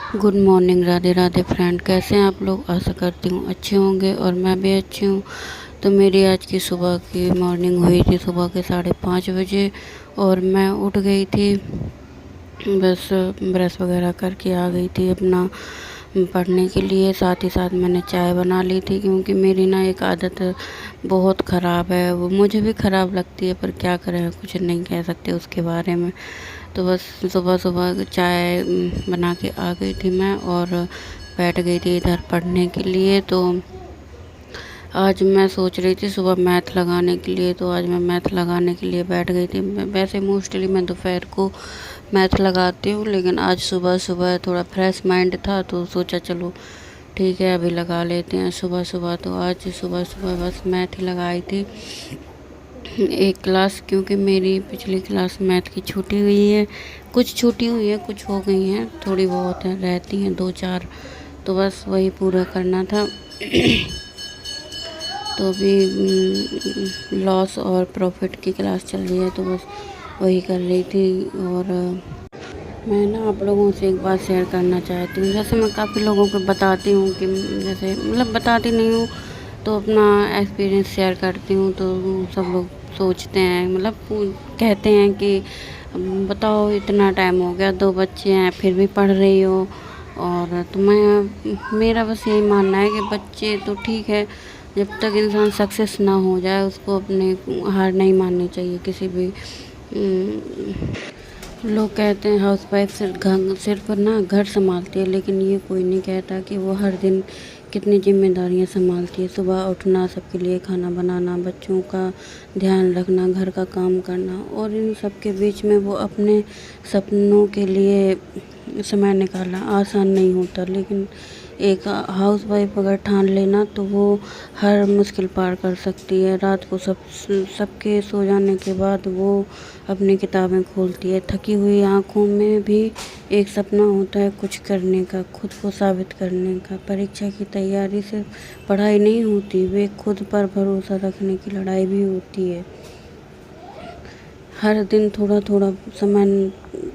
Good morning, Radhe Radhe friend. कैसे हैं आप लोग? आशा करती हूँ अच्छे होंगे और मैं भी अच्छी हूँ। तो मेरी आज की सुबह की मॉर्निंग हुई थी सुबह के 5:30 बजे और मैं उठ गई थी। बस ब्रश वगैरह करके आ गई थी अपना पढ़ने के लिए। साथ ही साथ मैंने चाय बना ली थी, क्योंकि मेरी ना एक आदत बहुत ख़राब है। वो मुझे भी ख़राब लगती है, पर क्या करें, कुछ नहीं कह सकते उसके बारे में। तो बस सुबह सुबह चाय बना के आ गई थी मैं और बैठ गई थी इधर पढ़ने के लिए। तो आज मैं सोच रही थी सुबह मैथ लगाने के लिए, तो आज मैं मैथ लगाने के लिए बैठ गई थी। वैसे मोस्टली मैं दोपहर को मैथ लगाती हूँ, लेकिन आज सुबह सुबह थोड़ा फ्रेश माइंड था तो सोचा चलो ठीक है अभी लगा लेते हैं सुबह सुबह। तो आज सुबह सुबह बस मैथ ही लगाई थी एक क्लास, क्योंकि मेरी पिछली क्लास मैथ की छूटी हुई है। कुछ छूटी हुई है, कुछ हो गई हैं, थोड़ी बहुत है, रहती हैं 2-4। तो बस वही पूरा करना था। तो अभी लॉस और प्रॉफिट की क्लास चल रही है, तो बस वही कर रही थी। और मैं ना आप लोगों से एक बात शेयर करना चाहती हूँ। जैसे मैं काफ़ी लोगों को बताती हूँ कि जैसे मतलब बताती नहीं हूँ, तो अपना एक्सपीरियंस शेयर करती हूँ, तो सब लोग सोचते हैं, मतलब कहते हैं कि बताओ इतना टाइम हो गया, 2 बच्चे हैं फिर भी पढ़ रही हो। और तो मेरा बस यही मानना है कि बच्चे तो ठीक है, जब तक इंसान सक्सेस ना हो जाए उसको अपने हार नहीं माननी चाहिए किसी भी। लोग कहते हैं हाउस वाइफ सिर्फ ना घर संभालती है, लेकिन ये कोई नहीं कहता कि वो हर दिन कितनी जिम्मेदारियां संभालती है। सुबह उठना, सबके लिए खाना बनाना, बच्चों का ध्यान रखना, घर का काम करना, और इन सब के बीच में वो अपने सपनों के लिए समय निकालना आसान नहीं होता। लेकिन एक हाउस वाइफ अगर ठान लेना तो वो हर मुश्किल पार कर सकती है। रात को सबके सो जाने के बाद वो अपनी किताबें खोलती है। थकी हुई आँखों में भी एक सपना होता है कुछ करने का, खुद को साबित करने का। परीक्षा की तैयारी सिर्फ पढ़ाई नहीं होती, वे खुद पर भरोसा रखने की लड़ाई भी होती है। हर दिन थोड़ा थोड़ा समय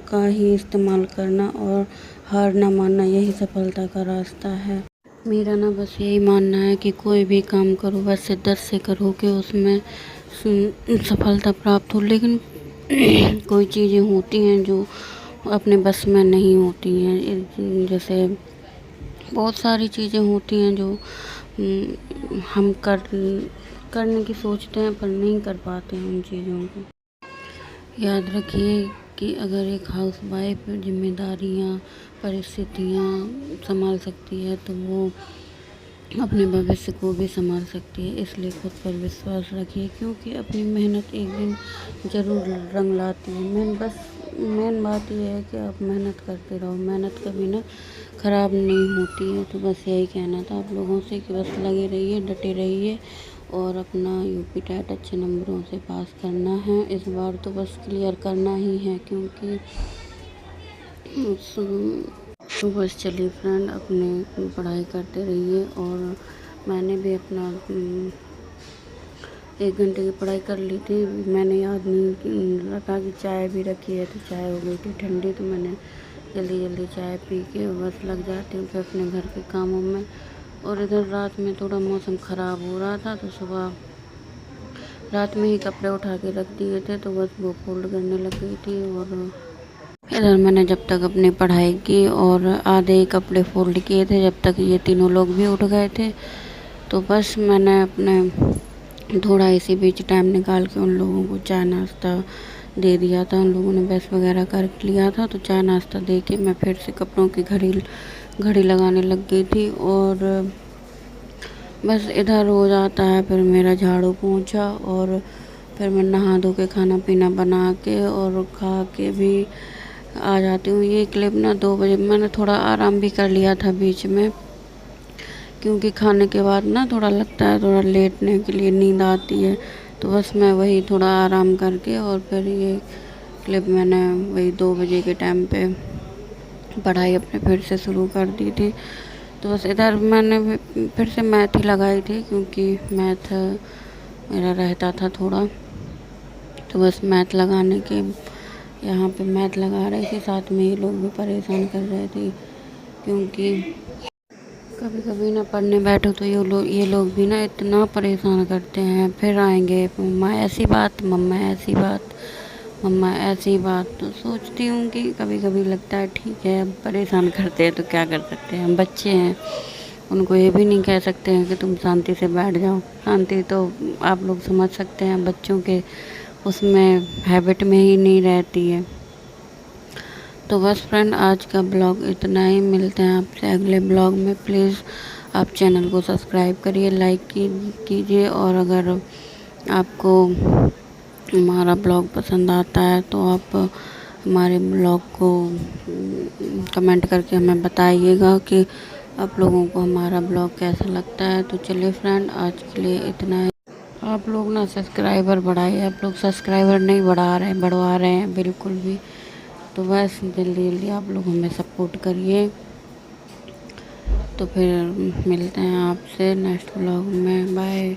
का ही इस्तेमाल करना और हार ना मानना, यही सफलता का रास्ता है। मेरा ना बस यही मानना है कि कोई भी काम करो बस शिद्दत से करो कि उसमें सफलता प्राप्त हो। लेकिन कोई चीज़ें होती हैं जो अपने बस में नहीं होती हैं। जैसे बहुत सारी चीज़ें होती हैं जो हम करने की सोचते हैं पर नहीं कर पाते हैं उन चीज़ों को। याद रखिए कि अगर एक हाउस वाइफ जिम्मेदारियाँ, परिस्थितियाँ संभाल सकती है, तो वो अपने भविष्य को भी संभाल सकती है। इसलिए खुद पर विश्वास रखिए, क्योंकि अपनी मेहनत एक दिन ज़रूर रंग लाती है। मेन बात यह है कि आप मेहनत करते रहो, मेहनत कभी ना ख़राब नहीं होती है। तो बस यही कहना था आप लोगों से कि बस लगे रहिए, डटे रहिए और अपना यूपी टेट अच्छे नंबरों से पास करना है। इस बार तो बस क्लियर करना ही है, क्योंकि तो बस चलिए फ्रेंड, अपने पढ़ाई करते रहिए। और मैंने भी अपना 1 घंटे की पढ़ाई कर ली थी। मैंने याद नहीं रखा कि चाय भी रखी है, तो चाय हो गई थी ठंडी, तो मैंने जल्दी जल्दी चाय पी के बस लग जाती हूँ फिर अपने घर के कामों में। और इधर रात में थोड़ा मौसम ख़राब हो रहा था, तो सुबह रात में ही कपड़े उठा के रख दिए थे, तो बस वो फोल्ड करने लग गई थी। और इधर मैंने जब तक अपनी पढ़ाई की और आधे ही कपड़े फोल्ड किए थे, जब तक ये तीनों लोग भी उठ गए थे, तो बस मैंने अपने थोड़ा इसी बीच टाइम निकाल के उन लोगों को चाय नाश्ता दे दिया था। उन लोगों ने ब्रश वगैरह कर लिया था, तो चाय नाश्ता दे के मैं फिर से कपड़ों की घड़ी लगाने लग गई थी। और बस इधर हो जाता है, फिर मेरा झाड़ू पोंछा और फिर मैं नहा धो के खाना पीना बना के और खा के भी आ जाती हूँ। ये क्लिप ना 2 बजे मैंने थोड़ा आराम भी कर लिया था बीच में, क्योंकि खाने के बाद ना थोड़ा लगता है, थोड़ा लेटने के लिए नींद आती है। तो बस मैं वही थोड़ा आराम करके और फिर ये क्लिप मैंने वही 2 बजे के टाइम पे पढ़ाई अपने फिर से शुरू कर दी थी। तो बस इधर मैंने फिर से मैथ ही लगाई थी, क्योंकि मैथ मेरा रहता था थोड़ा। तो बस मैथ लगाने के यहाँ पे मैथ लगा रही थी, साथ में ये लोग भी परेशान कर रहे थे क्योंकि कभी कभी ना पढ़ने बैठो तो ये लोग भी ना इतना परेशान करते हैं। फिर आएंगे मम्मा ऐसी बात, मम्मा ऐसी बात, मम्मा ऐसी बात। तो सोचती हूँ कि कभी कभी लगता है ठीक है, अब परेशान करते हैं तो क्या कर सकते हैं, हम बच्चे हैं। उनको ये भी नहीं कह सकते हैं कि तुम शांति से बैठ जाओ। शांति तो आप लोग समझ सकते हैं, बच्चों के उसमें हैबिट में ही नहीं रहती है। तो बस फ्रेंड, आज का ब्लॉग इतना ही। मिलते हैं आपसे अगले ब्लॉग में। प्लीज़ आप चैनल को सब्सक्राइब करिए, लाइक कीजिए, और अगर आपको हमारा ब्लॉग पसंद आता है तो आप हमारे ब्लॉग को कमेंट करके हमें बताइएगा कि आप लोगों को हमारा ब्लॉग कैसा लगता है। तो चलिए फ्रेंड, आज के लिए इतना है। आप लोग ना सब्सक्राइबर बढ़ाइए, आप लोग सब्सक्राइबर नहीं बढ़वा रहे हैं बिल्कुल भी। तो बस जल्दी जल्दी आप लोग हमें सपोर्ट करिए। तो फिर मिलते हैं आपसे नेक्स्ट ब्लॉग में। बाय।